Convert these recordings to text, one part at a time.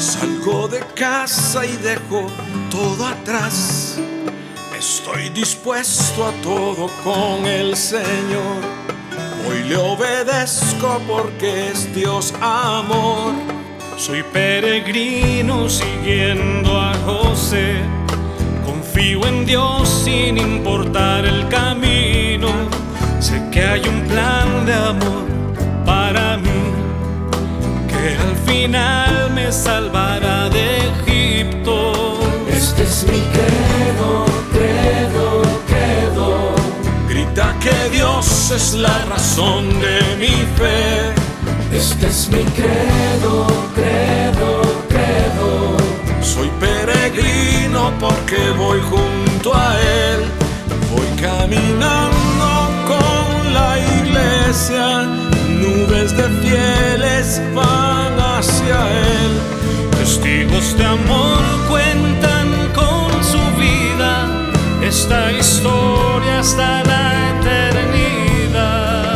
Salgo de casa y dejo todo atrás. Estoy dispuesto a todo con el Señor. Hoy le obedezco porque es Dios amor. Soy peregrino siguiendo a José. Confío en Dios sin importar el camino. Sé que hay un plan de amor para mí, que al final me salvará de Egipto. Este es mi credo, credo, credo. Grita que Dios es la razón de mi fe. Este es mi credo, credo, credo. Soy peregrino porque voy junto a Él. Voy caminando con la iglesia. Nubes de fieles van hacia Él. Testigos de amor cuentan con su vida esta historia hasta la eternidad.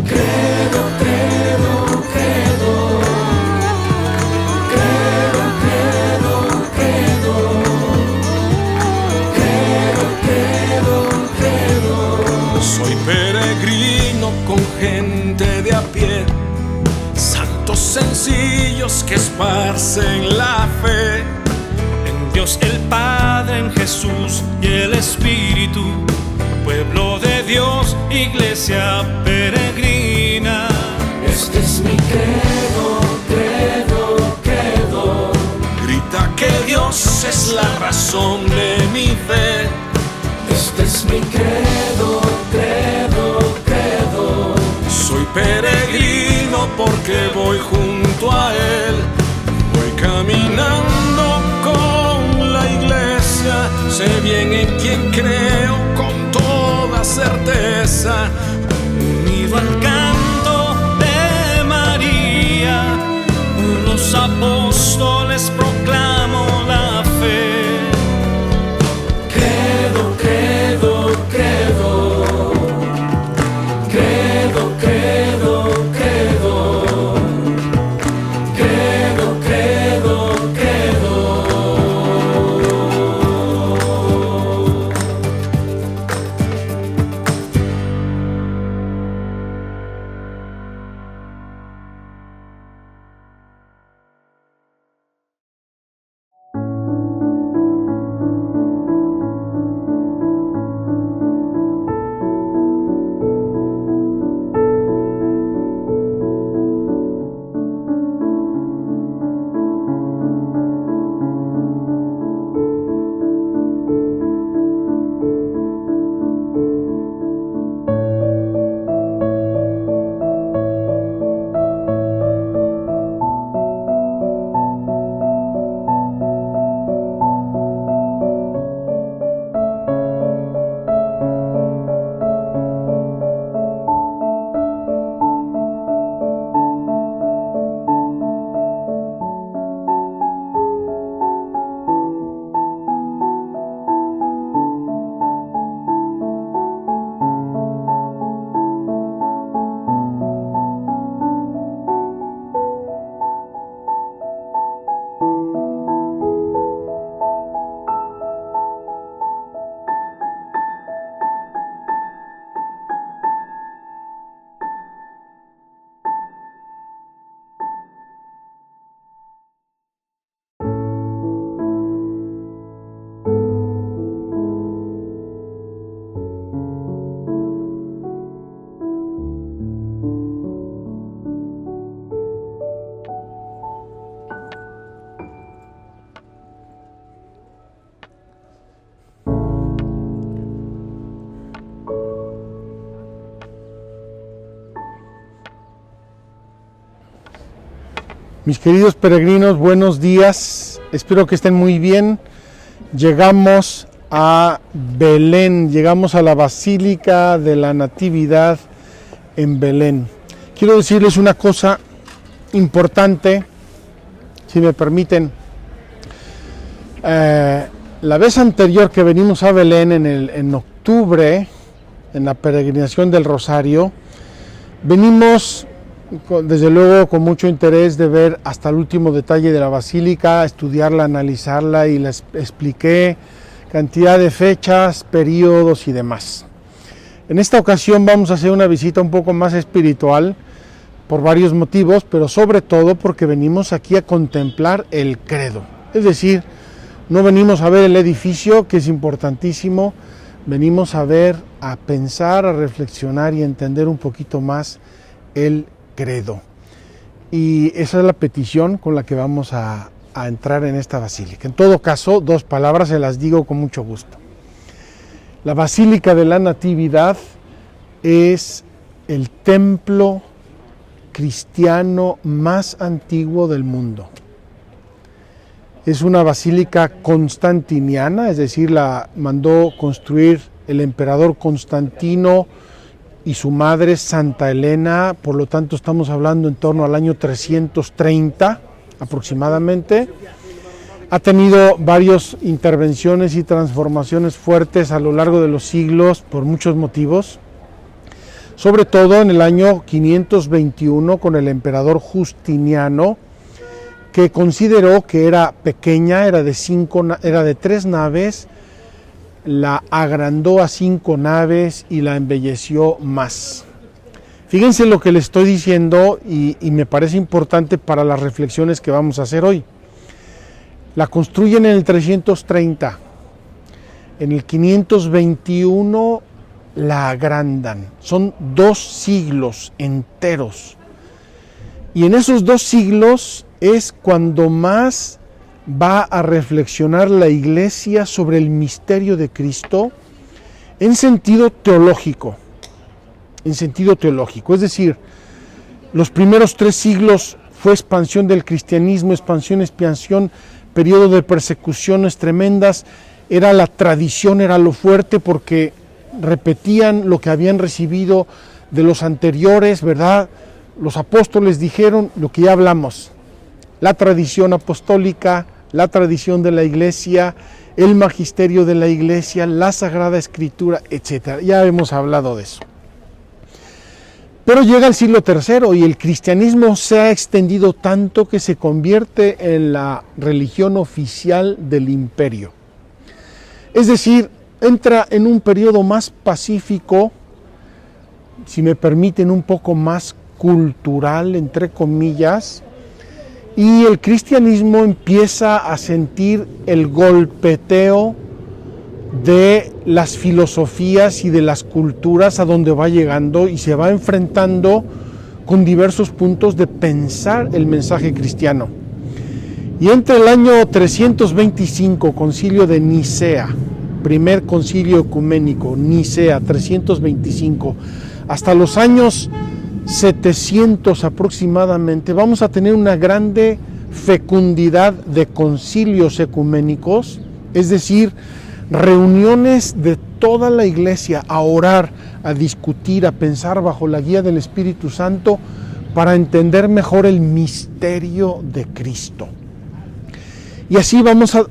Credo, credo, credo. Credo, credo, credo. Credo, credo, credo. Soy peregrino con gente de a pie, santos sencillos que esparcen la fe. En Dios el Padre, en Jesús y el Espíritu, pueblo de Dios, iglesia peregrina. Este es mi credo, credo, credo. Grita que Dios es la razón de mi fe. Este es mi credo, credo, credo. Soy peregrino porque voy junto a Él. Voy caminando con la iglesia. Sé bien en quién creo con toda certeza. Unido al canto de María, los apóstoles proclamo la fe. Credo, credo, credo. Credo, credo, credo. Credo, credo, credo. Mis queridos peregrinos, buenos días, espero que estén muy bien. Llegamos a Belén, llegamos a la Basílica de la Natividad en Belén. Quiero decirles una cosa importante, si me permiten. La vez anterior que venimos a Belén en octubre, en la peregrinación del Rosario, venimos desde luego con mucho interés de ver hasta el último detalle de la basílica, estudiarla, analizarla, y les expliqué cantidad de fechas, periodos y demás. En esta ocasión vamos a hacer una visita un poco más espiritual por varios motivos, pero sobre todo porque venimos aquí a contemplar el credo. Es decir, no venimos a ver el edificio, que es importantísimo, venimos a ver, a pensar, a reflexionar y a entender un poquito más el credo. Y esa es la petición con la que vamos a entrar en esta basílica. En todo caso, 2 palabras se las digo con mucho gusto. La Basílica de la Natividad es el templo cristiano más antiguo del mundo. Es una basílica constantiniana, es decir, la mandó construir el emperador Constantino y su madre Santa Elena, por lo tanto estamos hablando en torno al año 330 aproximadamente. Ha tenido varias intervenciones y transformaciones fuertes a lo largo de los siglos por muchos motivos, sobre todo en el año 521 con el emperador Justiniano, que consideró que era pequeña, era de 3 naves, la agrandó a 5 naves y la embelleció más. Fíjense lo que le estoy diciendo y me parece importante para las reflexiones que vamos a hacer hoy. La construyen en el 330, en el 521 la agrandan, son 2 siglos enteros. Y en esos 2 siglos es cuando más va a reflexionar la Iglesia sobre el misterio de Cristo en sentido teológico. Es decir, los primeros 3 siglos fue expansión del cristianismo, expansión, periodo de persecuciones tremendas, era la tradición, era lo fuerte, porque repetían lo que habían recibido de los anteriores, ¿verdad? Los apóstoles dijeron lo que ya hablamos, la tradición apostólica, la tradición de la Iglesia, el magisterio de la Iglesia, la Sagrada Escritura, etc. Ya hemos hablado de eso. Pero llega el siglo III y el cristianismo se ha extendido tanto que se convierte en la religión oficial del imperio. Es decir, entra en un periodo más pacífico, si me permiten, un poco más cultural, entre comillas, y el cristianismo empieza a sentir el golpeteo de las filosofías y de las culturas a donde va llegando, y se va enfrentando con diversos puntos de pensar el mensaje cristiano. Y entre el año 325, concilio de Nicea, primer concilio ecuménico, Nicea 325, hasta los años 700 aproximadamente, vamos a tener una grande fecundidad de concilios ecuménicos, es decir, reuniones de toda la Iglesia a orar, a discutir, a pensar bajo la guía del Espíritu Santo para entender mejor el misterio de Cristo. Y así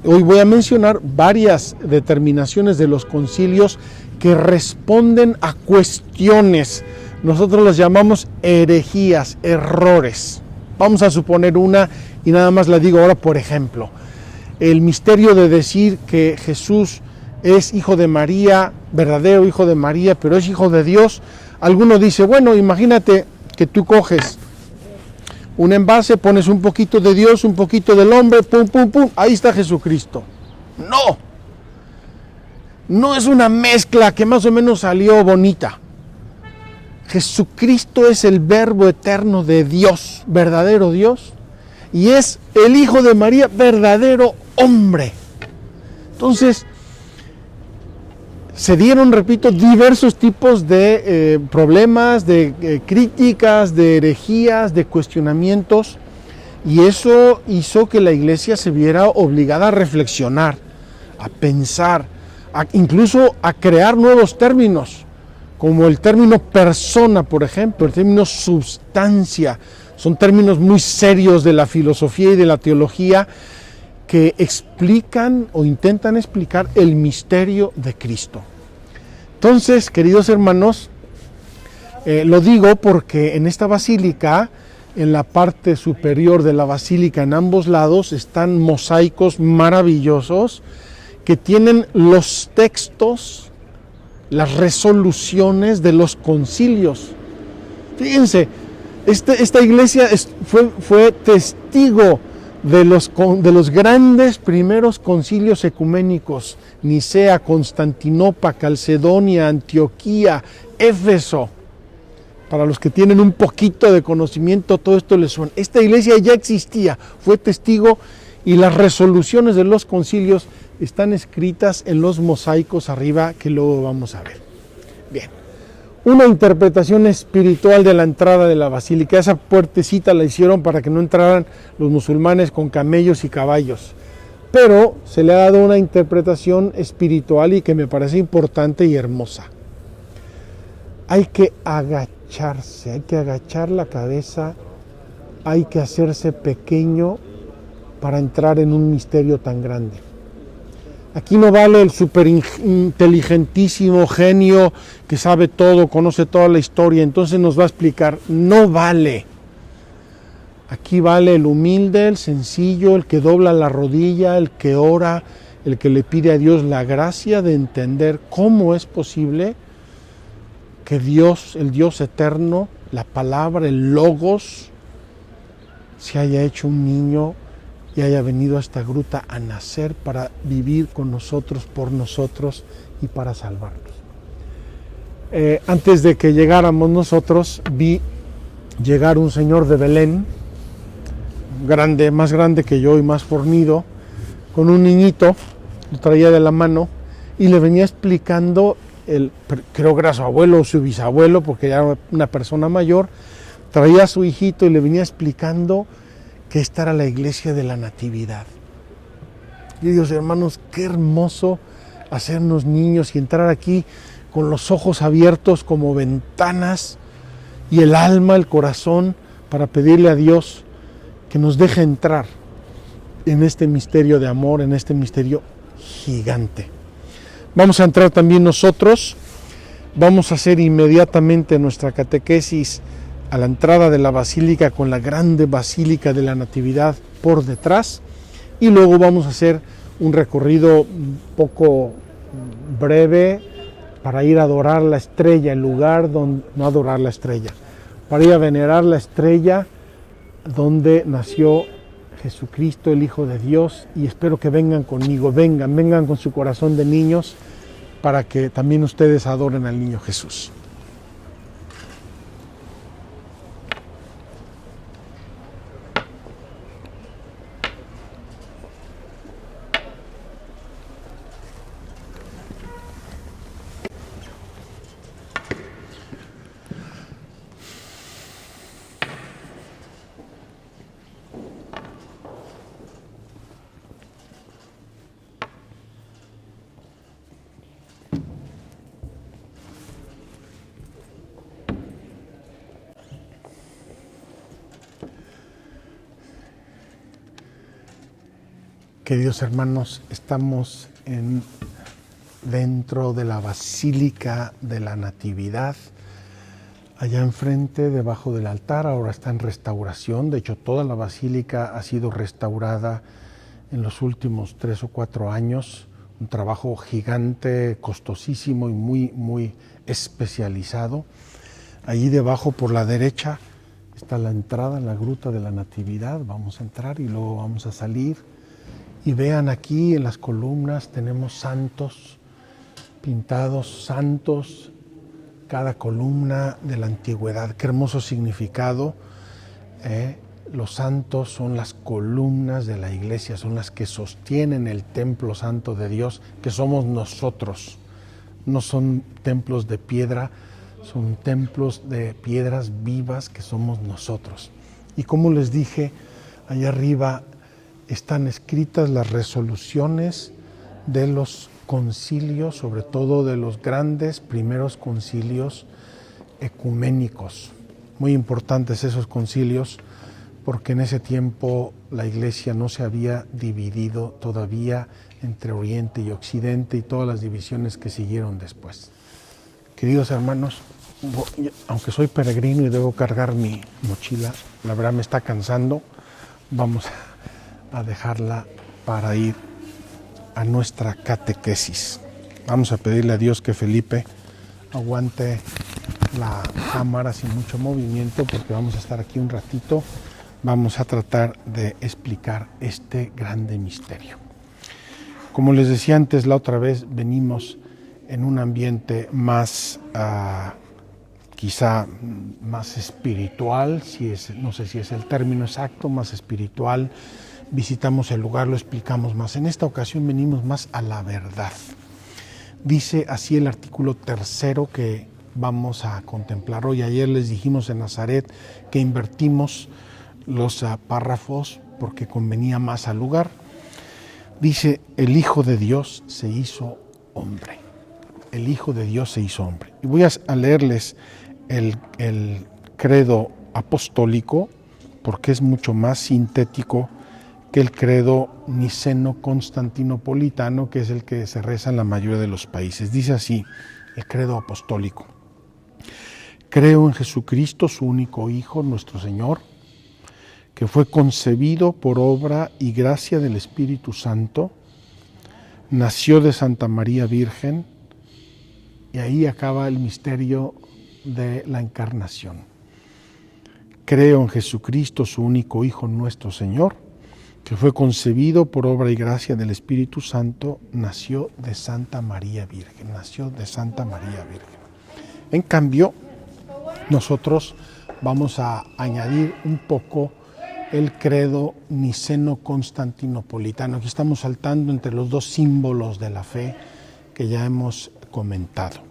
hoy voy a mencionar varias determinaciones de los concilios que responden a cuestiones. Nosotros las llamamos herejías, errores. Vamos a suponer una y nada más la digo ahora, por ejemplo. El misterio de decir que Jesús es hijo de María, verdadero hijo de María, pero es hijo de Dios. Alguno dice, bueno, imagínate que tú coges un envase, pones un poquito de Dios, un poquito del hombre, pum, pum, pum, ahí está Jesucristo. No es una mezcla que más o menos salió bonita. Jesucristo es el Verbo eterno de Dios, verdadero Dios, y es el Hijo de María, verdadero hombre. Entonces, se dieron, repito, diversos tipos de problemas, de críticas, de herejías, de cuestionamientos, y eso hizo que la Iglesia se viera obligada a reflexionar, a pensar, incluso a crear nuevos términos, como el término persona, por ejemplo, el término substancia. Son términos muy serios de la filosofía y de la teología, que explican o intentan explicar el misterio de Cristo. Entonces, queridos hermanos, lo digo porque en esta basílica, en la parte superior de la basílica, en ambos lados, están mosaicos maravillosos que tienen los textos, las resoluciones de los concilios. Fíjense, esta iglesia fue testigo de los grandes primeros concilios ecuménicos: Nicea, Constantinopla, Calcedonia, Antioquía, Éfeso. Para los que tienen un poquito de conocimiento, todo esto les suena. Esta iglesia ya existía, fue testigo, y las resoluciones de los concilios están escritas en los mosaicos arriba, que luego vamos a ver. Bien, una interpretación espiritual de la entrada de la basílica. Esa puertecita la hicieron para que no entraran los musulmanes con camellos y caballos, pero se le ha dado una interpretación espiritual y que me parece importante y hermosa. Hay que agacharse, hay que agachar la cabeza, hay que hacerse pequeño para entrar en un misterio tan grande. Aquí no vale el superinteligentísimo genio que sabe todo, conoce toda la historia, entonces nos va a explicar. No vale. Aquí vale el humilde, el sencillo, el que dobla la rodilla, el que ora, el que le pide a Dios la gracia de entender cómo es posible que Dios, el Dios eterno, la palabra, el logos, se haya hecho un niño y haya venido a esta gruta a nacer para vivir con nosotros, por nosotros y para salvarnos. Antes de que llegáramos nosotros, vi llegar un señor de Belén, grande, más grande que yo y más fornido, con un niñito, lo traía de la mano y le venía explicando, creo que era su abuelo o su bisabuelo, porque ya era una persona mayor, traía a su hijito y le venía explicando que esta era la iglesia de la Natividad. Y Dios, hermanos, qué hermoso hacernos niños y entrar aquí con los ojos abiertos como ventanas y el alma, el corazón, para pedirle a Dios que nos deje entrar en este misterio de amor, en este misterio gigante. Vamos a entrar también nosotros, vamos a hacer inmediatamente nuestra catequesis a la entrada de la basílica, con la grande basílica de la Natividad por detrás, y luego vamos a hacer un recorrido un poco breve para ir a adorar la estrella, el lugar donde, no adorar la estrella, para ir a venerar la estrella donde nació Jesucristo, el Hijo de Dios, y espero que vengan conmigo, vengan con su corazón de niños para que también ustedes adoren al niño Jesús. Queridos hermanos, estamos dentro de la Basílica de la Natividad, allá enfrente, debajo del altar. Ahora está en restauración. De hecho, toda la basílica ha sido restaurada en los últimos 3 o 4 años. Un trabajo gigante, costosísimo y muy especializado. Allí debajo, por la derecha, está la entrada, la gruta de la Natividad. Vamos a entrar y luego vamos a salir. Y vean aquí en las columnas tenemos santos pintados, santos, cada columna de la antigüedad. Qué hermoso significado. Los santos son las columnas de la iglesia, son las que sostienen el templo santo de Dios, que somos nosotros. No son templos de piedra, son templos de piedras vivas que somos nosotros. Y como les dije, allá arriba están escritas las resoluciones de los concilios, sobre todo de los grandes primeros concilios ecuménicos. Muy importantes esos concilios, porque en ese tiempo la iglesia no se había dividido todavía entre Oriente y Occidente y todas las divisiones que siguieron después. Queridos hermanos, aunque soy peregrino y debo cargar mi mochila, la verdad me está cansando, vamos a dejarla para ir a nuestra catequesis. Vamos a pedirle a Dios que Felipe aguante la cámara sin mucho movimiento, porque vamos a estar aquí un ratito. Vamos a tratar de explicar este grande misterio. Como les decía antes, la otra vez venimos en un ambiente más, quizá más espiritual, no sé si es el término exacto, más espiritual. Visitamos el lugar, lo explicamos más. En esta ocasión venimos más a la verdad. Dice así el artículo 3 que vamos a contemplar hoy. Ayer les dijimos en Nazaret que invertimos los párrafos porque convenía más al lugar. Dice, el Hijo de Dios se hizo hombre. El Hijo de Dios se hizo hombre. Y voy a leerles el credo apostólico porque es mucho más sintético que el credo niceno-constantinopolitano, que es el que se reza en la mayoría de los países. Dice así el credo apostólico: creo en Jesucristo, su único Hijo, nuestro Señor, que fue concebido por obra y gracia del Espíritu Santo, nació de Santa María Virgen, y ahí acaba el misterio de la encarnación. Creo en Jesucristo, su único Hijo, nuestro Señor, que fue concebido por obra y gracia del Espíritu Santo, nació de Santa María Virgen, nació de Santa María Virgen. En cambio, nosotros vamos a añadir un poco el credo niceno-constantinopolitano. Aquí estamos saltando entre los dos símbolos de la fe que ya hemos comentado.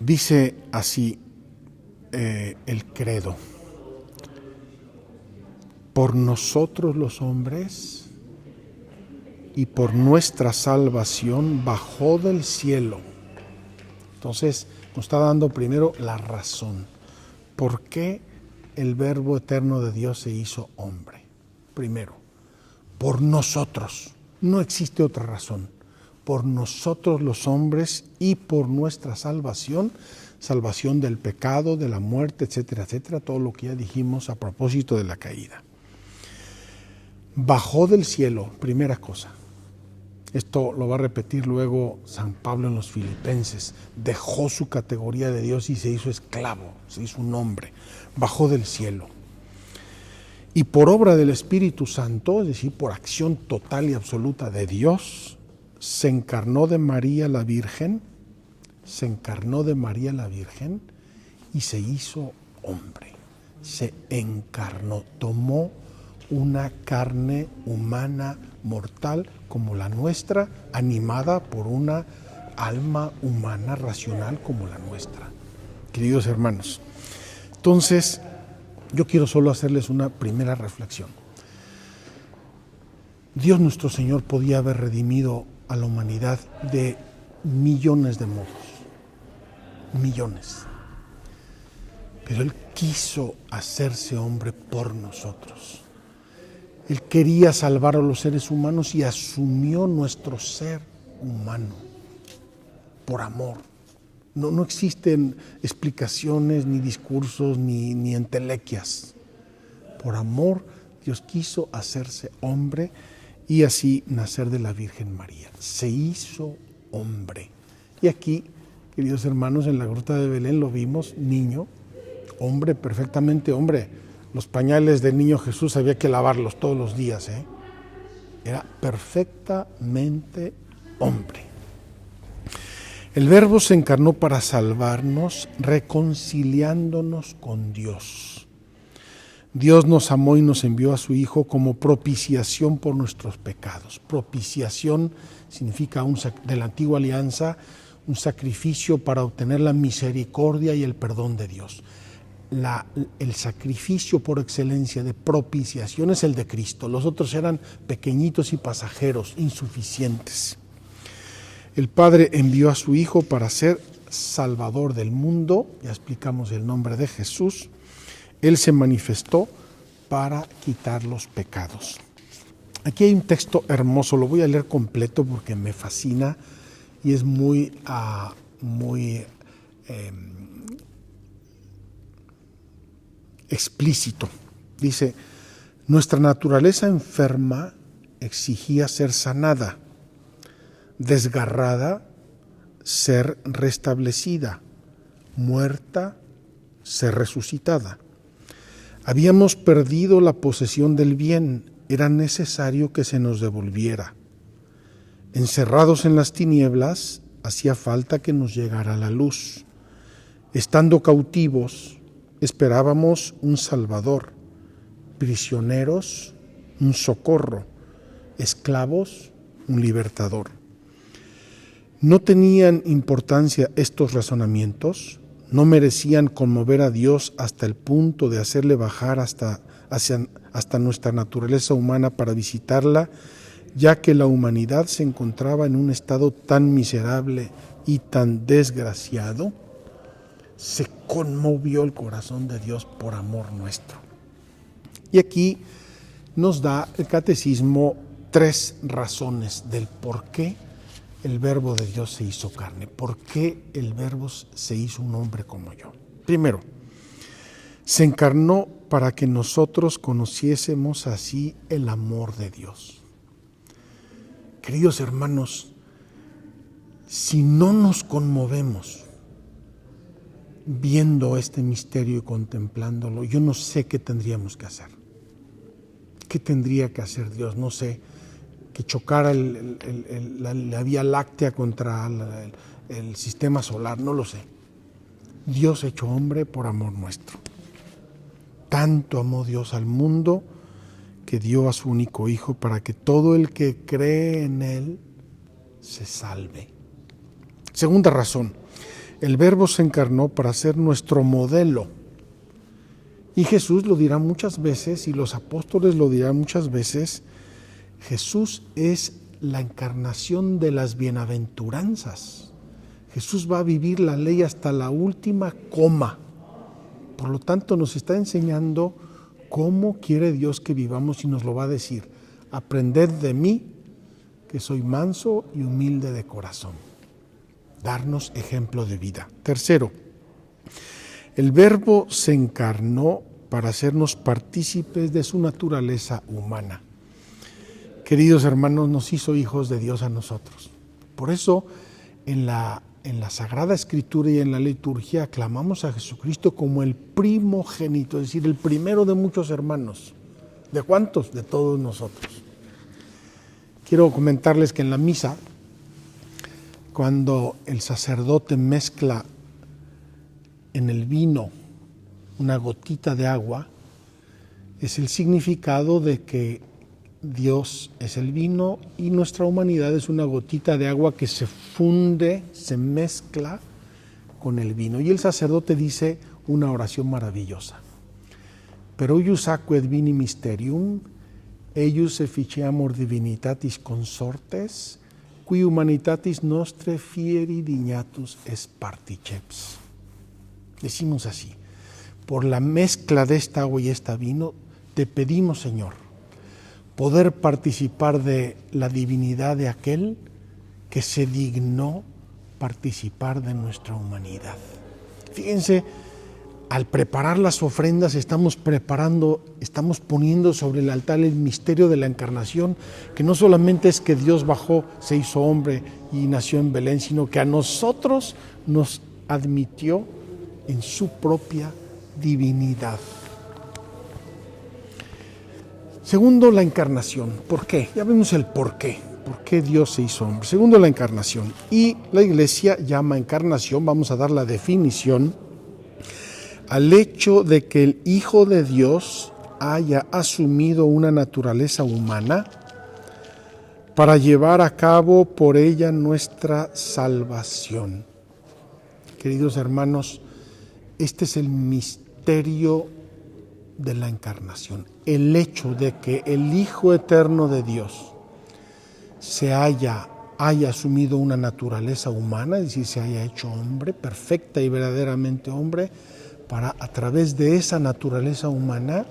Dice así el credo: por nosotros los hombres y por nuestra salvación bajó del cielo. Entonces nos está dando primero la razón. ¿Por qué el Verbo eterno de Dios se hizo hombre? Primero, por nosotros. No existe otra razón. Por nosotros los hombres y por nuestra salvación, salvación del pecado, de la muerte, etcétera, etcétera, todo lo que ya dijimos a propósito de la caída. Bajó del cielo, primera cosa. Esto lo va a repetir luego San Pablo en los Filipenses. Dejó su categoría de Dios y se hizo esclavo, se hizo un hombre. Bajó del cielo. Y por obra del Espíritu Santo, es decir, por acción total y absoluta de Dios, se encarnó de María la Virgen, y se hizo hombre. Se encarnó, tomó una carne humana mortal como la nuestra, animada por una alma humana racional como la nuestra. Queridos hermanos, entonces yo quiero solo hacerles una primera reflexión. Dios nuestro Señor podía haber redimido a la humanidad de millones de modos, millones. Pero Él quiso hacerse hombre por nosotros. Él quería salvar a los seres humanos y asumió nuestro ser humano por amor. No existen explicaciones, ni discursos, ni entelequias. Por amor, Dios quiso hacerse hombre y así nacer de la Virgen María. Se hizo hombre. Y aquí, queridos hermanos, en la gruta de Belén lo vimos, niño, hombre, perfectamente hombre. Los pañales del niño Jesús había que lavarlos todos los días, ¿eh? Era perfectamente hombre. El Verbo se encarnó para salvarnos, reconciliándonos con Dios. Dios nos amó y nos envió a su Hijo como propiciación por nuestros pecados. Propiciación significa de la antigua alianza, un sacrificio para obtener la misericordia y el perdón de Dios. El sacrificio por excelencia de propiciación es el de Cristo. Los otros eran pequeñitos y pasajeros, insuficientes. El Padre envió a su Hijo para ser Salvador del mundo, ya explicamos el nombre de Jesús, Él se manifestó para quitar los pecados. Aquí hay un texto hermoso, lo voy a leer completo porque me fascina y es muy explícito. Dice: nuestra naturaleza enferma exigía ser sanada, desgarrada, ser restablecida, muerta, ser resucitada. Habíamos perdido la posesión del bien, era necesario que se nos devolviera. Encerrados en las tinieblas, hacía falta que nos llegara la luz. Estando cautivos, esperábamos un Salvador, prisioneros, un socorro, esclavos, un libertador. ¿No tenían importancia estos razonamientos? ¿No merecían conmover a Dios hasta el punto de hacerle bajar hasta nuestra naturaleza humana para visitarla, ya que la humanidad se encontraba en un estado tan miserable y tan desgraciado? Se conmovió el corazón de Dios por amor nuestro. Y aquí nos da el catecismo 3 razones del por qué el Verbo de Dios se hizo carne, por qué el Verbo se hizo un hombre como yo. Primero, se encarnó para que nosotros conociésemos así el amor de Dios. Queridos hermanos, si no nos conmovemos viendo este misterio y contemplándolo, yo no sé qué tendríamos que hacer. ¿Qué tendría que hacer Dios? No sé, que chocara la Vía Láctea contra el sistema solar, no lo sé. Dios hecho hombre por amor nuestro. Tanto amó Dios al mundo que dio a su único Hijo para que todo el que cree en Él se salve. Segunda razón, el Verbo se encarnó para ser nuestro modelo. Y Jesús lo dirá muchas veces, y los apóstoles lo dirán muchas veces. Jesús es la encarnación de las bienaventuranzas. Jesús va a vivir la ley hasta la última coma. Por lo tanto, nos está enseñando cómo quiere Dios que vivamos y nos lo va a decir. Aprended de mí, que soy manso y humilde de corazón. Darnos ejemplo de vida. Tercero, el Verbo se encarnó para hacernos partícipes de su naturaleza humana. Queridos hermanos, nos hizo hijos de Dios a nosotros. Por eso, en la Sagrada Escritura y en la liturgia aclamamos a Jesucristo como el primogénito, es decir, el primero de muchos hermanos. ¿De cuántos? De todos nosotros. Quiero comentarles que en la misa, cuando el sacerdote mezcla en el vino una gotita de agua, es el significado de que Dios es el vino y nuestra humanidad es una gotita de agua que se funde, se mezcla con el vino. Y el sacerdote dice una oración maravillosa. Per huius aquae et vini mysterium, eius efficiamur divinitatis consortes, qui humanitatis nostre fieri dignatus est particeps. Decimos así: por la mezcla de esta agua y este vino, te pedimos, Señor, poder participar de la divinidad de aquel que se dignó participar de nuestra humanidad. Fíjense, al preparar las ofrendas estamos poniendo sobre el altar el misterio de la encarnación, que no solamente es que Dios bajó, se hizo hombre y nació en Belén, sino que a nosotros nos admitió en su propia divinidad. Segundo, la encarnación. ¿Por qué? Ya vemos el por qué. ¿Por qué Dios se hizo hombre? Segundo, la encarnación. Y la Iglesia llama encarnación, vamos a dar la definición, al hecho de que el Hijo de Dios haya asumido una naturaleza humana para llevar a cabo por ella nuestra salvación. Queridos hermanos, este es el misterio de la encarnación, el hecho de que el Hijo eterno de Dios se haya haya asumido una naturaleza humana, es decir, se haya hecho hombre, perfecta y verdaderamente hombre, para a través de esa naturaleza humana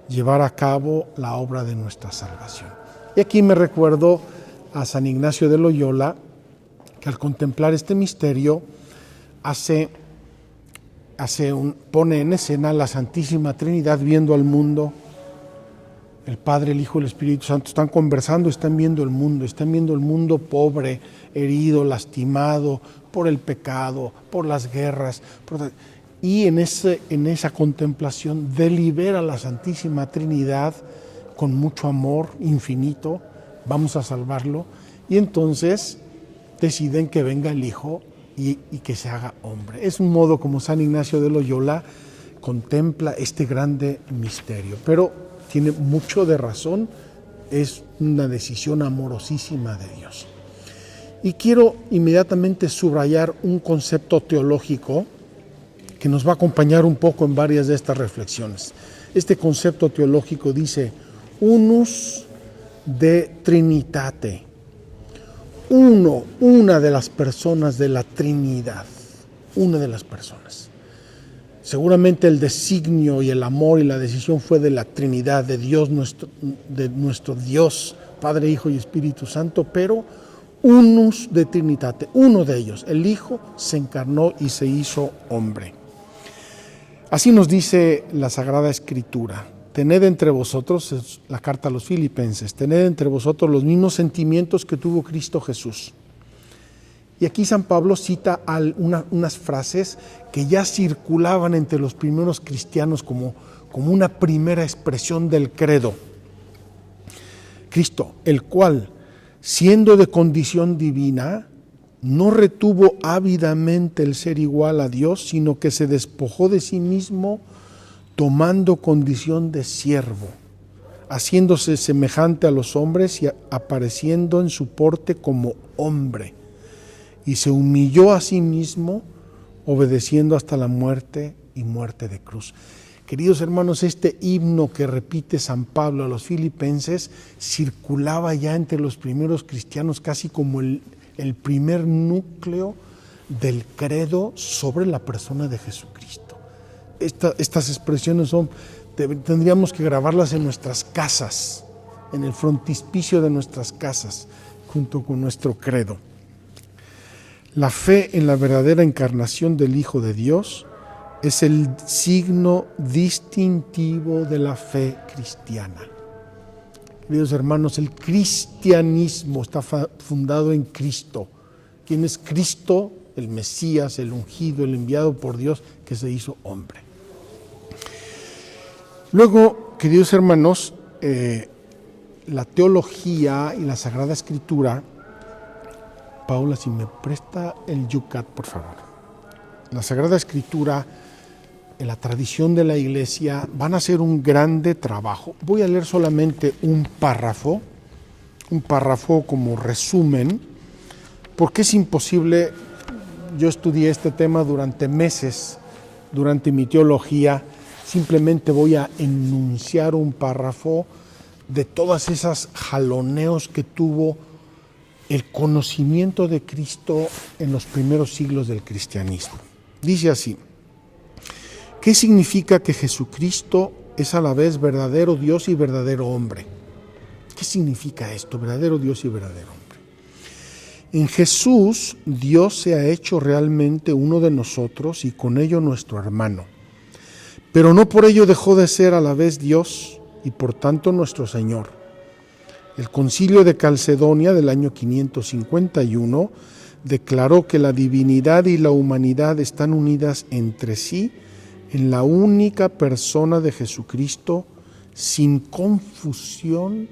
llevar a cabo la obra de nuestra salvación. Y aquí me recuerdo a San Ignacio de Loyola, que al contemplar este misterio pone en escena la Santísima Trinidad viendo al mundo. El Padre, el Hijo y el Espíritu Santo están conversando, están viendo el mundo pobre, herido, lastimado por el pecado, por las guerras. Y en esa contemplación delibera la Santísima Trinidad con mucho amor infinito, vamos a salvarlo, y entonces deciden que venga el Hijo y que se haga hombre. Es un modo como San Ignacio de Loyola contempla este grande misterio, pero tiene mucho de razón, es una decisión amorosísima de Dios. Y quiero inmediatamente subrayar un concepto teológico que nos va a acompañar un poco en varias de estas reflexiones. Este concepto teológico dice: unus de Trinitate. Una de las personas de la Trinidad. Una de las personas. Seguramente el designio y el amor y la decisión fue de la Trinidad, de nuestro Dios, Padre, Hijo y Espíritu Santo, pero unus de Trinitate, uno de ellos, el Hijo, se encarnó y se hizo hombre. Así nos dice la Sagrada Escritura: tened entre vosotros, es la carta a los Filipenses, tened entre vosotros los mismos sentimientos que tuvo Cristo Jesús. Y aquí San Pablo cita unas frases que ya circulaban entre los primeros cristianos como una primera expresión del credo. Cristo, el cual, siendo de condición divina, no retuvo ávidamente el ser igual a Dios, sino que se despojó de sí mismo, tomando condición de siervo, haciéndose semejante a los hombres y apareciendo en su porte como hombre. Y se humilló a sí mismo, obedeciendo hasta la muerte y muerte de cruz. Queridos hermanos, este himno que repite San Pablo a los Filipenses circulaba ya entre los primeros cristianos casi como el primer núcleo del credo sobre la persona de Jesucristo. Estas expresiones tendríamos que grabarlas en nuestras casas, en el frontispicio de nuestras casas, junto con nuestro credo. La fe en la verdadera encarnación del Hijo de Dios es el signo distintivo de la fe cristiana. Queridos hermanos, el cristianismo está fundado en Cristo. ¿Quién es Cristo? El Mesías, el ungido, el enviado por Dios, que se hizo hombre. Luego, queridos hermanos, la teología y la Sagrada Escritura. Paula, si me presta el Yucat, por favor. La Sagrada Escritura, en la tradición de la Iglesia, van a hacer un grande trabajo. Voy a leer solamente un párrafo como resumen, porque es imposible. Yo estudié este tema durante meses, durante mi teología. Simplemente voy a enunciar un párrafo de todas esas jaloneos que tuvo el conocimiento de Cristo en los primeros siglos del cristianismo. Dice así: ¿qué significa que Jesucristo es a la vez verdadero Dios y verdadero hombre? ¿Qué significa esto, verdadero Dios y verdadero hombre? En Jesús, Dios se ha hecho realmente uno de nosotros y con ello nuestro hermano. Pero no por ello dejó de ser a la vez Dios y por tanto nuestro Señor. El Concilio de Calcedonia del año 551 declaró que la divinidad y la humanidad están unidas entre sí en la única persona de Jesucristo, sin confusión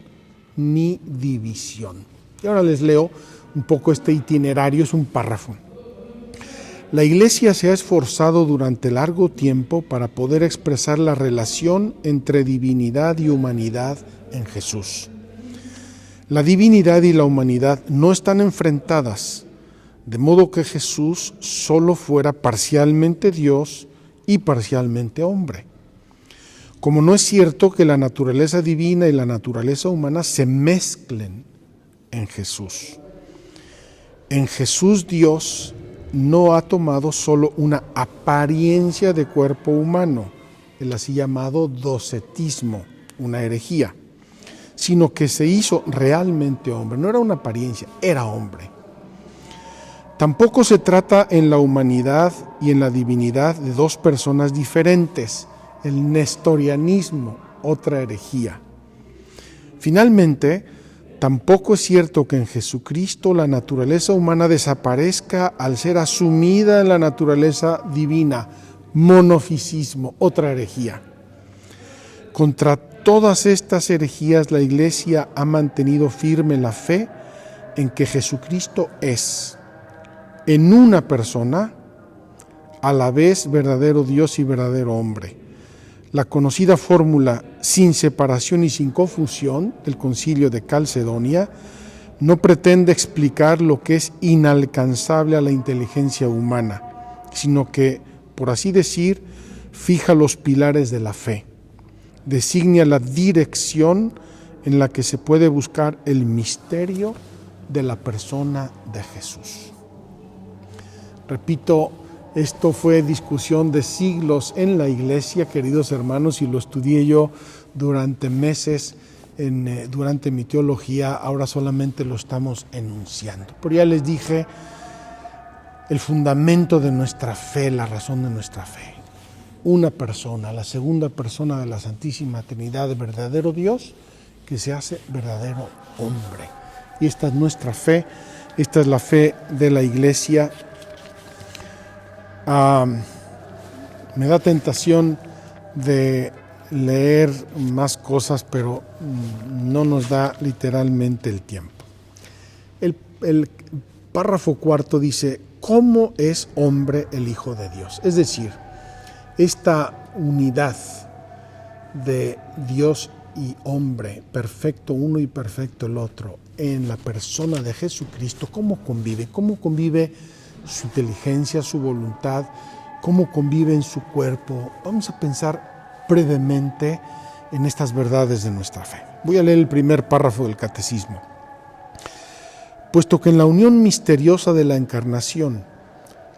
ni división. Y ahora les leo un poco este itinerario, es un párrafo. La Iglesia se ha esforzado durante largo tiempo para poder expresar la relación entre divinidad y humanidad en Jesús. La divinidad y la humanidad no están enfrentadas, de modo que Jesús solo fuera parcialmente Dios y parcialmente hombre. Como no es cierto que la naturaleza divina y la naturaleza humana se mezclen en Jesús. En Jesús Dios no ha tomado solo una apariencia de cuerpo humano, el así llamado docetismo, una herejía, sino que se hizo realmente hombre. No era una apariencia, era hombre. Tampoco se trata en la humanidad y en la divinidad de dos personas diferentes, el nestorianismo, otra herejía. Finalmente, tampoco es cierto que en Jesucristo la naturaleza humana desaparezca al ser asumida en la naturaleza divina, monofisismo, otra herejía. Contra todas estas herejías, la Iglesia ha mantenido firme la fe en que Jesucristo es, en una persona, a la vez verdadero Dios y verdadero hombre. La conocida fórmula sin separación y sin confusión del Concilio de Calcedonia no pretende explicar lo que es inalcanzable a la inteligencia humana, sino que, por así decir, fija los pilares de la fe, designa la dirección en la que se puede buscar el misterio de la persona de Jesús. Repito, esto fue discusión de siglos en la Iglesia, queridos hermanos, y lo estudié yo durante meses durante mi teología. Ahora solamente lo estamos enunciando. Pero ya les dije el fundamento de nuestra fe, la razón de nuestra fe. Una persona, la segunda persona de la Santísima Trinidad, verdadero Dios, que se hace verdadero hombre. Y esta es nuestra fe, esta es la fe de la Iglesia. Me da tentación de leer más cosas, pero no nos da literalmente el tiempo. El párrafo cuarto dice: ¿cómo es hombre el Hijo de Dios? Es decir, esta unidad de Dios y hombre, perfecto uno y perfecto el otro, en la persona de Jesucristo, ¿cómo convive? ¿Cómo convive su inteligencia, su voluntad? ¿Cómo convive en su cuerpo? Vamos a pensar brevemente en estas verdades de nuestra fe. Voy a leer el primer párrafo del Catecismo. Puesto que en la unión misteriosa de la encarnación,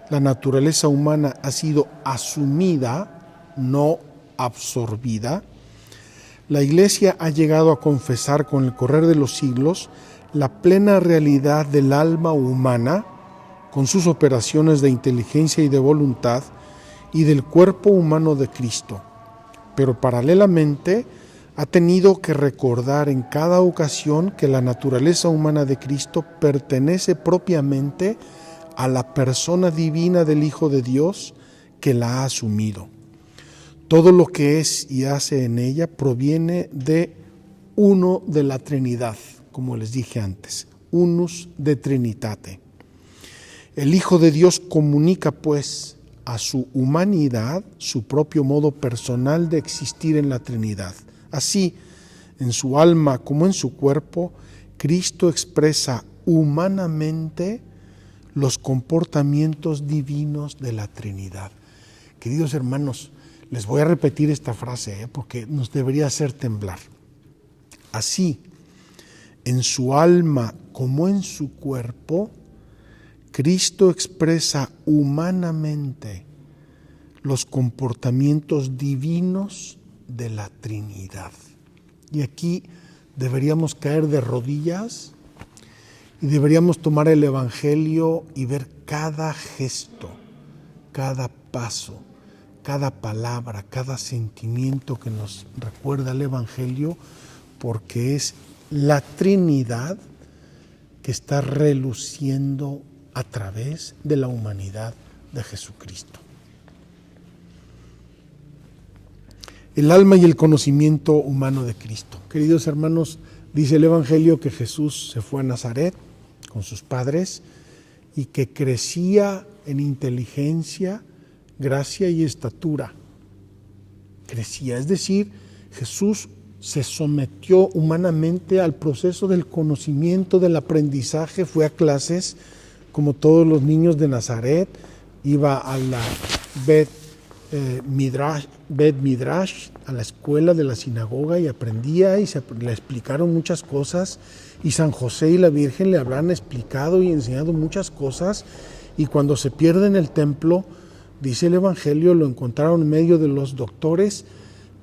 la naturaleza humana ha sido asumida, no absorbida, la Iglesia ha llegado a confesar con el correr de los siglos la plena realidad del alma humana, con sus operaciones de inteligencia y de voluntad, y del cuerpo humano de Cristo. Pero paralelamente ha tenido que recordar en cada ocasión que la naturaleza humana de Cristo pertenece propiamente a la persona divina del Hijo de Dios que la ha asumido. Todo lo que es y hace en ella proviene de uno de la Trinidad, como les dije antes, unus de Trinitate. El Hijo de Dios comunica, pues, a su humanidad su propio modo personal de existir en la Trinidad. Así, en su alma como en su cuerpo, Cristo expresa humanamente los comportamientos divinos de la Trinidad. Queridos hermanos, les voy a repetir esta frase porque nos debería hacer temblar. Así, en su alma como en su cuerpo, Cristo expresa humanamente los comportamientos divinos de la Trinidad. Y aquí deberíamos caer de rodillas y deberíamos tomar el Evangelio y ver cada gesto, cada paso, cada palabra, cada sentimiento que nos recuerda el Evangelio, porque es la Trinidad que está reluciendo a través de la humanidad de Jesucristo. El alma y el conocimiento humano de Cristo. Queridos hermanos, dice el Evangelio que Jesús se fue a Nazaret con sus padres y que crecía en inteligencia, gracia y estatura. Crecía, es decir, Jesús se sometió humanamente al proceso del conocimiento, del aprendizaje, fue a clases como todos los niños de Nazaret, iba a la Bet Midrash, a la escuela de la sinagoga, y aprendía y le explicaron muchas cosas Y San José y la Virgen le habrán explicado y enseñado muchas cosas, y cuando se pierde en el templo, dice el Evangelio, lo encontraron en medio de los doctores,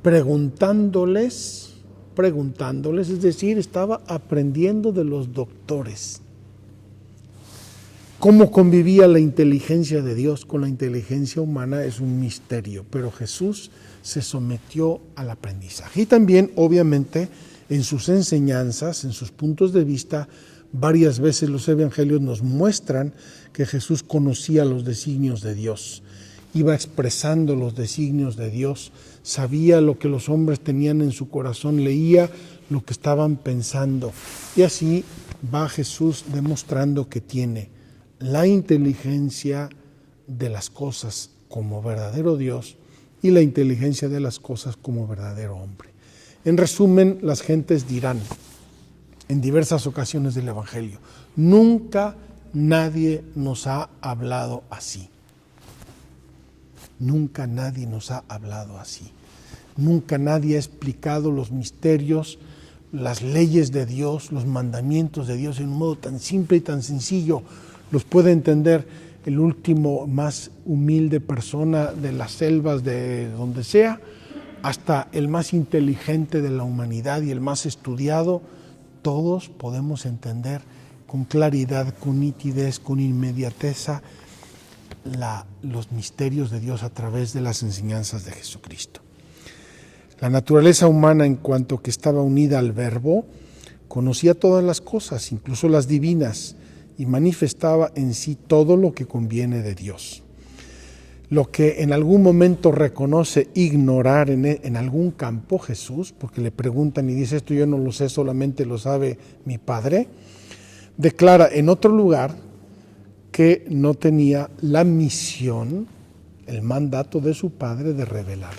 preguntándoles, es decir, estaba aprendiendo de los doctores. Cómo convivía la inteligencia de Dios con la inteligencia humana es un misterio, pero Jesús se sometió al aprendizaje. Y también, obviamente, en sus enseñanzas, en sus puntos de vista, varias veces los evangelios nos muestran que Jesús conocía los designios de Dios, iba expresando los designios de Dios, sabía lo que los hombres tenían en su corazón, leía lo que estaban pensando. Y así va Jesús demostrando que tiene la inteligencia de las cosas como verdadero Dios y la inteligencia de las cosas como verdadero hombre. En resumen, las gentes dirán en diversas ocasiones del Evangelio: nunca nadie nos ha hablado así. Nunca nadie nos ha hablado así. Nunca nadie ha explicado los misterios, las leyes de Dios, los mandamientos de Dios en un modo tan simple y tan sencillo. Los puede entender el último, más humilde persona de las selvas, de donde sea, hasta el más inteligente de la humanidad y el más estudiado. Todos podemos entender con claridad, con nitidez, con inmediateza los misterios de Dios a través de las enseñanzas de Jesucristo. La naturaleza humana, en cuanto que estaba unida al Verbo, conocía todas las cosas, incluso las divinas, y manifestaba en sí todo lo que conviene de Dios. Lo que en algún momento reconoce ignorar en algún campo Jesús, porque le preguntan y dice: esto yo no lo sé, solamente lo sabe mi Padre, declara en otro lugar que no tenía la misión, el mandato de su Padre de revelarlo.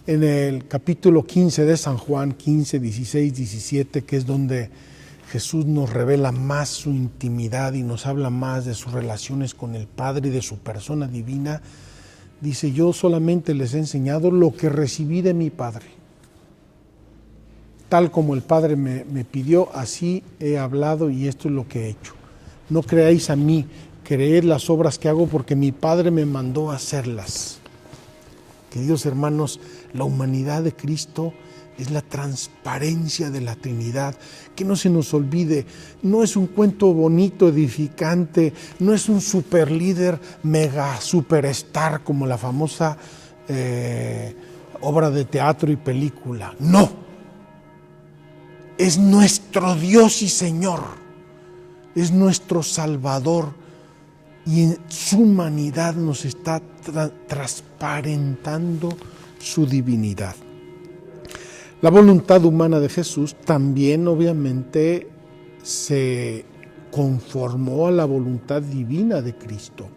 En el capítulo 15 de San Juan, 15, 16, 17, que es donde Jesús nos revela más su intimidad y nos habla más de sus relaciones con el Padre y de su persona divina, dice: yo solamente les he enseñado lo que recibí de mi Padre. Tal como el Padre me pidió, así he hablado y esto es lo que he hecho. No creáis a mí, creed las obras que hago, porque mi Padre me mandó a hacerlas. Queridos hermanos, la humanidad de Cristo es la transparencia de la Trinidad. Que no se nos olvide, no es un cuento bonito, edificante, no es un super líder, mega superstar como la famosa obra de teatro y película. No, es nuestro Dios y Señor, es nuestro Salvador, y en su humanidad nos está transparentando su divinidad. La voluntad humana de Jesús también obviamente se conformó a la voluntad divina de Cristo.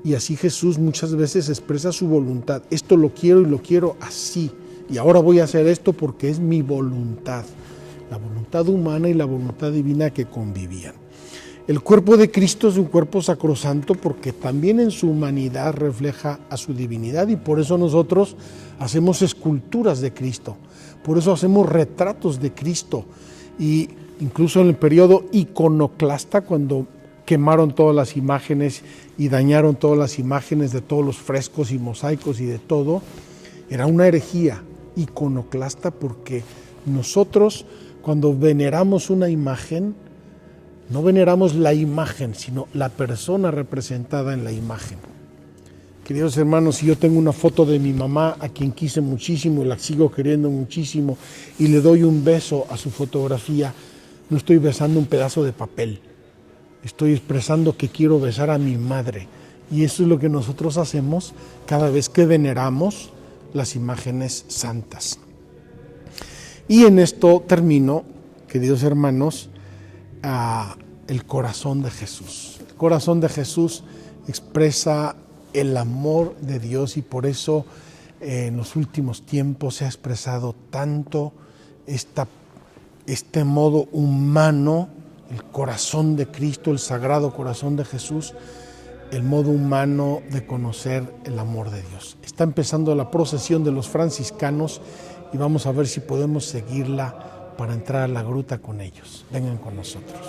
Y así Jesús muchas veces expresa su voluntad. Esto lo quiero y lo quiero así. Y ahora voy a hacer esto porque es mi voluntad. La voluntad humana y la voluntad divina que convivían. El cuerpo de Cristo es un cuerpo sacrosanto porque también en su humanidad refleja a su divinidad, y por eso nosotros hacemos esculturas de Cristo, por eso hacemos retratos de Cristo. Y incluso en el periodo iconoclasta, cuando quemaron todas las imágenes y dañaron todas las imágenes de todos los frescos y mosaicos y de todo, era una herejía iconoclasta, porque nosotros cuando veneramos una imagen, no veneramos la imagen, sino la persona representada en la imagen. Queridos hermanos, si yo tengo una foto de mi mamá, a quien quise muchísimo y la sigo queriendo muchísimo, y le doy un beso a su fotografía, no estoy besando un pedazo de papel, estoy expresando que quiero besar a mi madre. Y eso es lo que nosotros hacemos cada vez que veneramos las imágenes santas. Y en esto termino, queridos hermanos, el corazón de Jesús. El corazón de Jesús expresa el amor de Dios, y por eso en los últimos tiempos se ha expresado tanto este modo humano, el corazón de Cristo, el sagrado corazón de Jesús, el modo humano de conocer el amor de Dios. Está empezando la procesión de los franciscanos y vamos a ver si podemos seguirla para entrar a la gruta con ellos. Vengan con nosotros.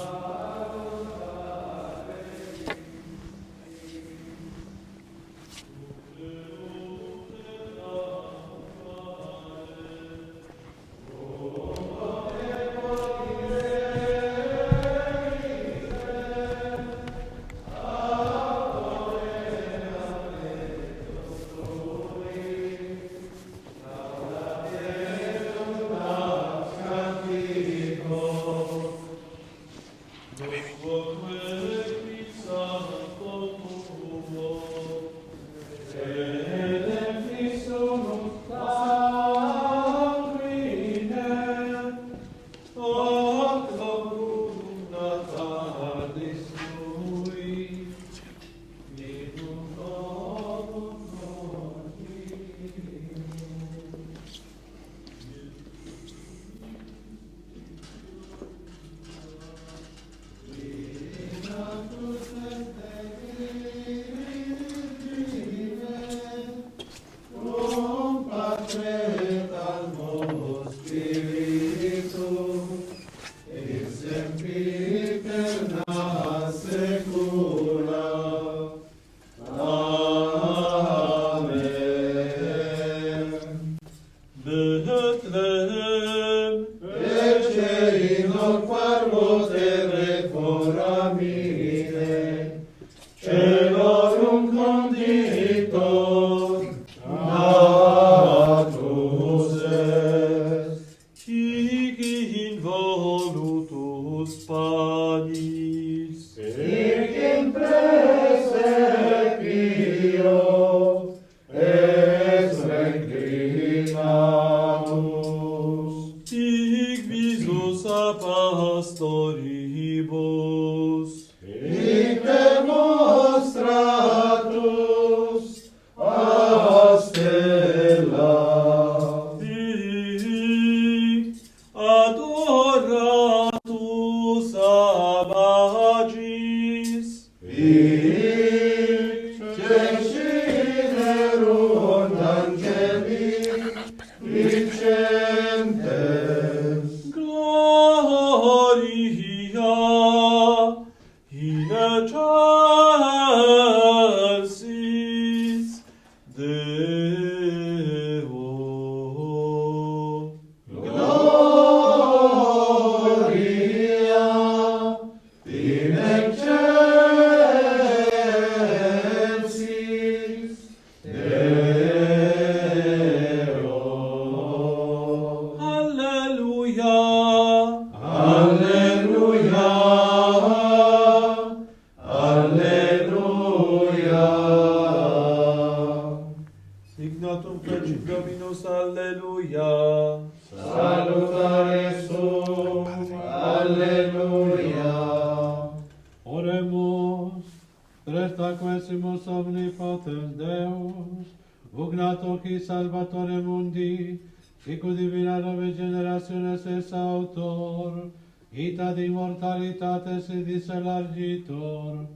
Salvatore mundi, sicut divina nove generationes es autor, ita de immortalitates edis elargitor,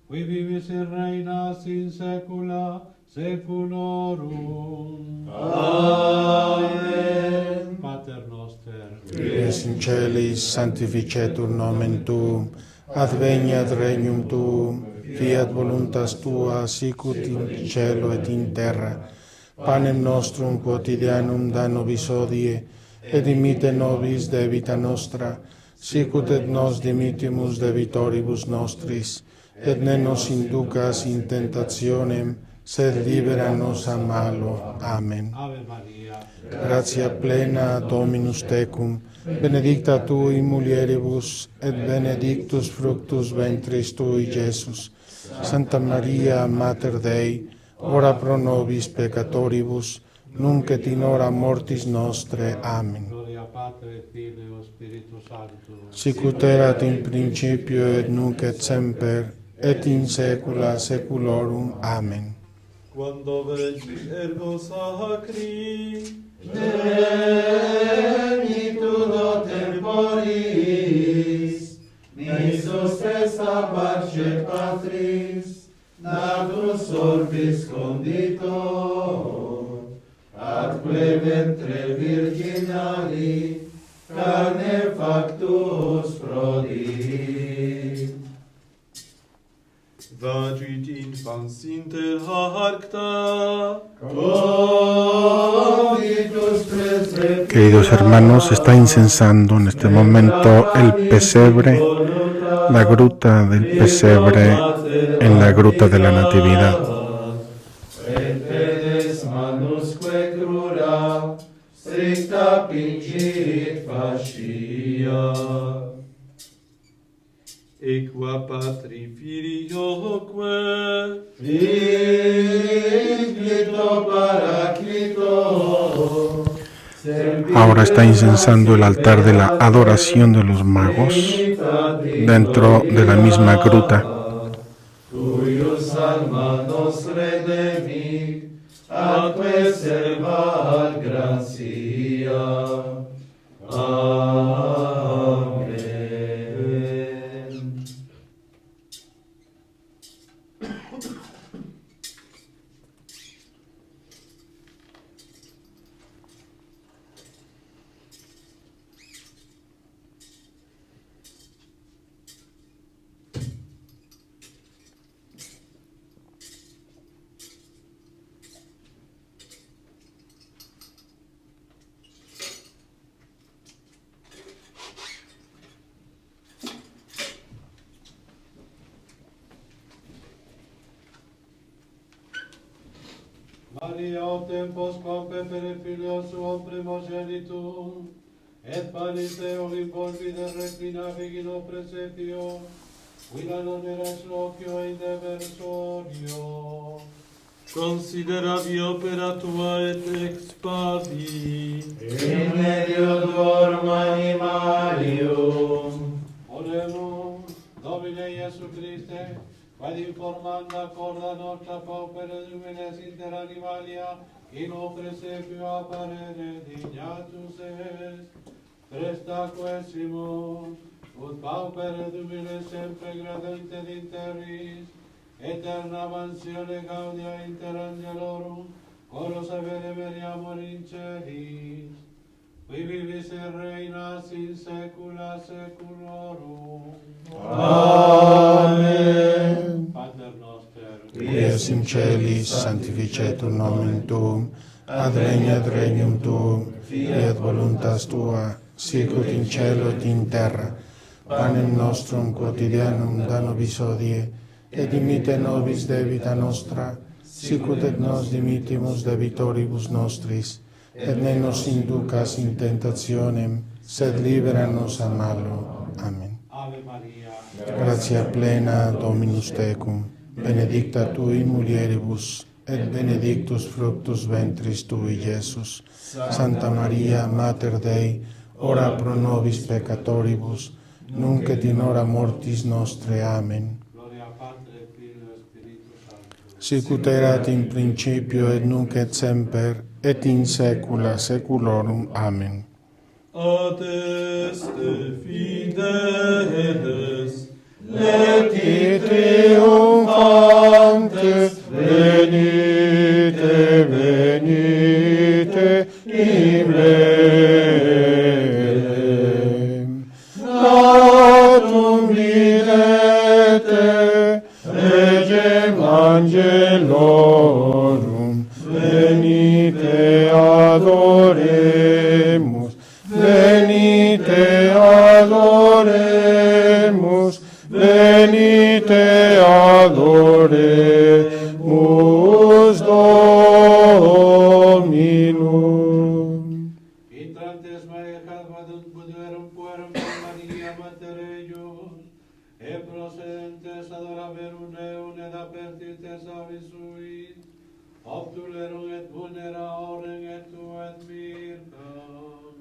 qui vivis et reinas in saecula saeculorum. Amen. Pater noster, qui es in celis, sanctificetur nomen tuum, adveniat regnum tuum, fiat voluntas tua, sicut in cielo et in terra. Panem nostrum quotidianum da nobis hodie, et dimitte nobis debita nostra, sicut et nos dimittimus debitoribus nostris, et ne nos inducas in tentationem, sed libera nos a malo. Amen. Ave Maria, gratia plena Dominus tecum, benedicta tu in mulieribus, et benedictus fructus ventris tui, Iesus. Santa Maria, Mater Dei, ora pro nobis peccatoribus, nunc et in hora mortis nostre. Amen. gloria Patri et Filio et Spiritus Sanctus, Sicut erat in principio et nunc et semper, et in saecula saeculorum. Amen. Quando venit ergo sacri, Plenitudo temporis, nixus est parce Patris, natus orbis conditor, atque ventre virginali, carne factus prodigi. Vagit infans inter harcta, Conditus preceptus. Queridos hermanos, está incensando en este momento el pesebre, la gruta del pesebre en la gruta de la Natividad. Et pedes manusque crura, stricta pingit fascia. equa patri filioque, Inclito paraclito. Ahora está incensando el altar de la adoración de los magos dentro de la misma gruta. Cuius alma nos redemit, atque servat gratia. Amen. Maria o tempos compe per filio suo primogenitum, et panis Deo in volvide reclina vigilo presepio, quila non eras loquio in deversorio. consideravi opera tua et expavi. In medio tuorum animalium. Oremus, Domine Iesu Christe, quad informando corda nostra paupere lumines inter animalia, in o presepio apparere dignatus est, presta quesimus, ut paupere lumines sempre gradente d'interris, eterna mansione gaudia inter angelorum, coros avere meriamur in celis, qui vivis et reinas in saecula saeculorum. Amen. Pater noster, Qui es in celis, sanctificetur nomen tuum, adveniat regnum tuum, fiat voluntas tua, sicut in cielo et in terra. Panem nostrum quotidianum da nobis hodie, et dimitte nobis debita nostra, sicut et nos dimittimus debitoribus nostris, et ne nos inducas in tentationem, sed libera nos a malo. Amen. Ave Maria, Gratia plena Dominus tecum, benedicta tui mulieribus, et benedictus fructus ventris tui, Iesus. Santa Maria, Mater Dei, ora pro nobis peccatoribus, nunc et in hora mortis nostre. Amen. gloria Patri, Filio et Spiritus Sanctus. Sicut erat in principio et nunc et semper, et in saecula saeculorum. Amen. Ad este fideles, Leti triumphantes, venite, venite, in Betlem. Natum videte, regem angelorum, venite adoremus, venite adoremus, venite adoremus Dominum. Intrantes maecat vadunt puderum puerum per Maria Mater eius, et procedentes adoraverum Deum et apertites auri suis, obtulerum et vulnera orem et tu et mirtam.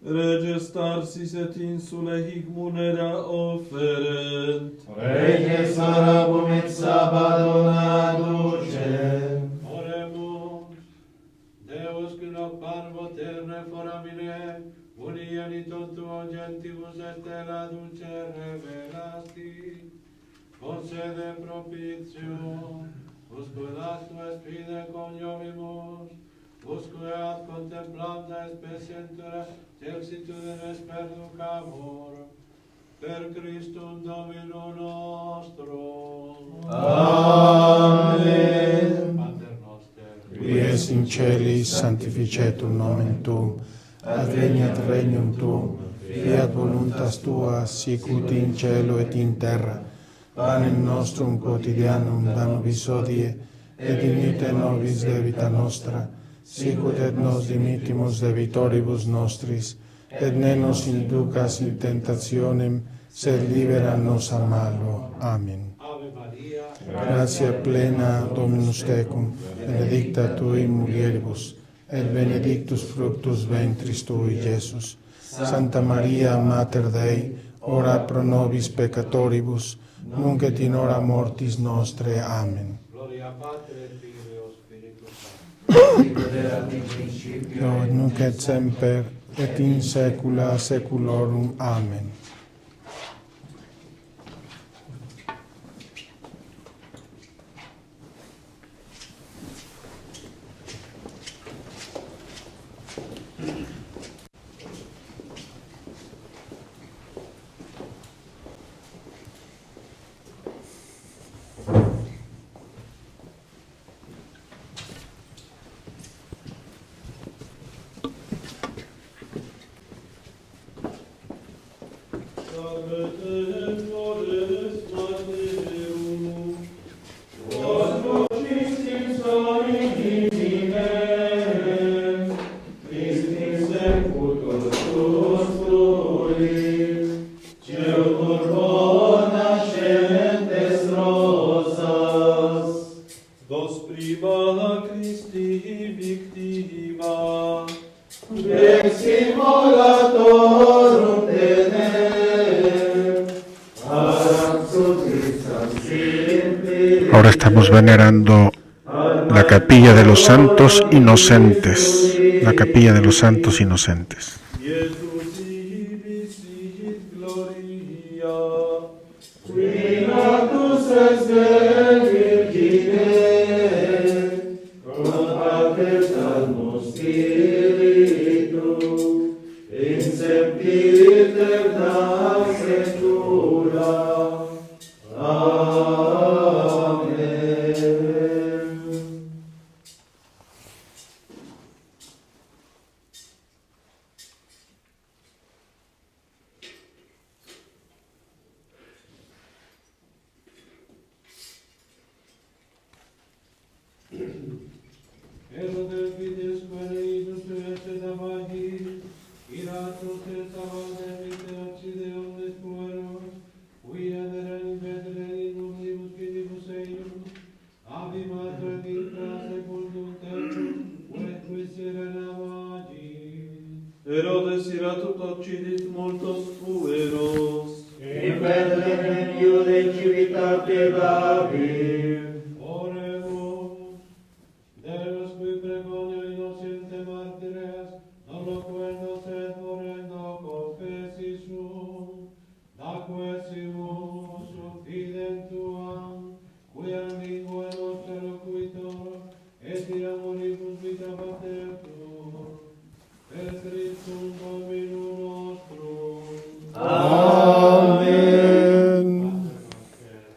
reges Tarsis et insulae hic munera offerent. Reges Arabum et Sabbathum aducem. Oremus, Deus qui noc parvo terne foramine, unienitum tuo gentibus estella dulce revelasti, concede propitium, usque lactu espide coniovimus, usque ad contemplanda especientura texitude perducamur, per Christum Domino nostro. Amen. Pater noster, Qui es in celis sanctificetur nomen tuum, adveniat regnum tuum, fiat voluntas tua, sicut in cielo et in terra. Panem nostrum quotidianum da nobis hodie, et dimitte nobis debita nostra, sicut et nos dimittimus debitoribus nostris, et ne nos inducas in tentationem, sed libera nos a malo. Amen. Ave Maria, Gratia plena Dominus tecum, benedicta tui mulieribus, et benedictus fructus ventris tui, Iesus. Santa Maria, Mater Dei, ora pro nobis peccatoribus, nunc et in hora mortis nostre. Amen. gloria Patri et Filii et Spiritus Sancti. Sicut erat in principio, Et nunc et semper, et in saecula saeculorum. Amen. Salve Tenores Mateum, quod vocis in origine, Christi secultur tuus fruit, Ceum bona nascentes rosas, vos prima Christi victiva, Eximolatorum tenem, Ahora estamos venerando la capilla de los santos inocentes, la capilla de los santos inocentes. Iesus ibi sit gloria, qui natus est Virgine, cum Pater Spiritu, in sempiterna secula. Amen. Erodes vides queridos et amagis, iratus et amagis acide omnes pueros, qui aderen vedere omnibus finibus eius, abi matre dicta secundum tecum, et qui sirena magis. Herodes iratus occidit multos pueros, in Bethlehem Iude civitate David, Oremus, Deus qui pregonio innocente martires, non loquendo sed morendo confessisum, daquesimus fidem tuam, quia lingua nostra loquitor, et in amoribus vita patertur, per Christum Domino nostrum. Amen.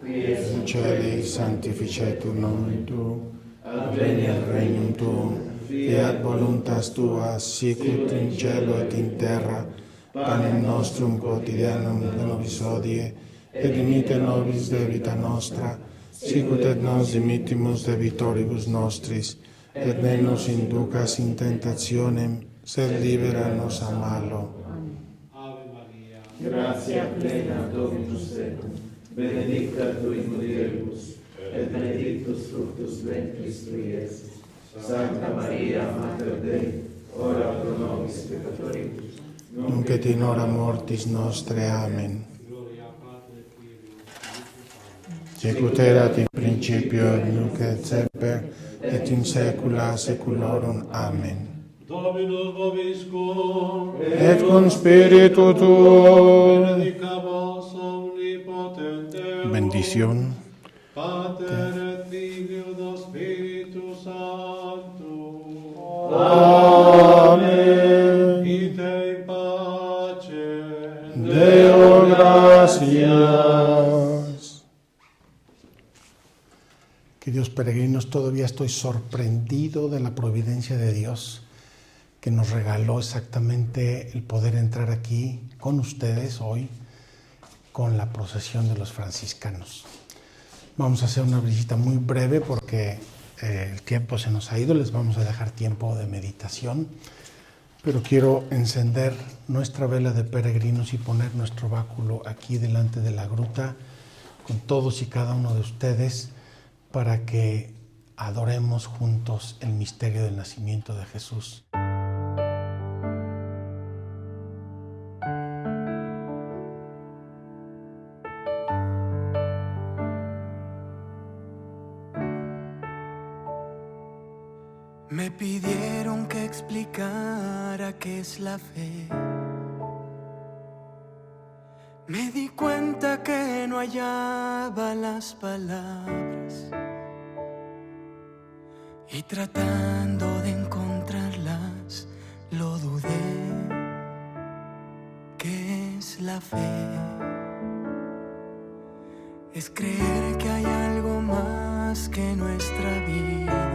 qui es In celis sanctificetur nomen tuum, adveniat regnum tuum, fiat voluntas tua, sicut in cielo et in terra. Panem nostrum quotidianum da nobis hodie, et dimitte nobis debita nostra, sicut et nos dimittimus debitoribus nostris, et ne nos inducas in tentationem, sed libera nos a malo. Ave Maria, gratia plena Dominus tecum, benedicta tui mulieribus, et benedictus fructus ventris tui, Iesus. Sancta Maria, Mater Dei, ora pro nobis peccatoribus, Nunc et in hora mortis nostre. Amen. gloria Patri et Filii et Spiritus Sancti. Sicut erat in principio, et nunc et semper, et in saecula saeculorum. Amen. Dominus vobiscum, Et cum spiritu tuo. benedicamus omnipotentem, Bendición Pater et Filio et Spiritus Sanctus. Amén. Ite in pace. Deo gracias. Queridos peregrinos, todavía estoy sorprendido de la providencia de Dios que nos regaló exactamente el poder entrar aquí con ustedes hoy con la procesión de los franciscanos. Vamos a hacer una visita muy breve porque el tiempo se nos ha ido, les vamos a dejar tiempo de meditación, pero quiero encender nuestra vela de peregrinos y poner nuestro báculo aquí delante de la gruta con todos y cada uno de ustedes para que adoremos juntos el misterio del nacimiento de Jesús. Me pidieron que explicara qué es la fe. Me di cuenta que no hallaba las palabras y tratando de encontrarlas lo dudé. ¿Qué es la fe? Es creer que hay algo más que nuestra vida.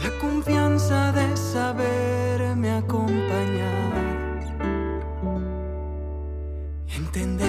La confianza de saberme acompañar, entender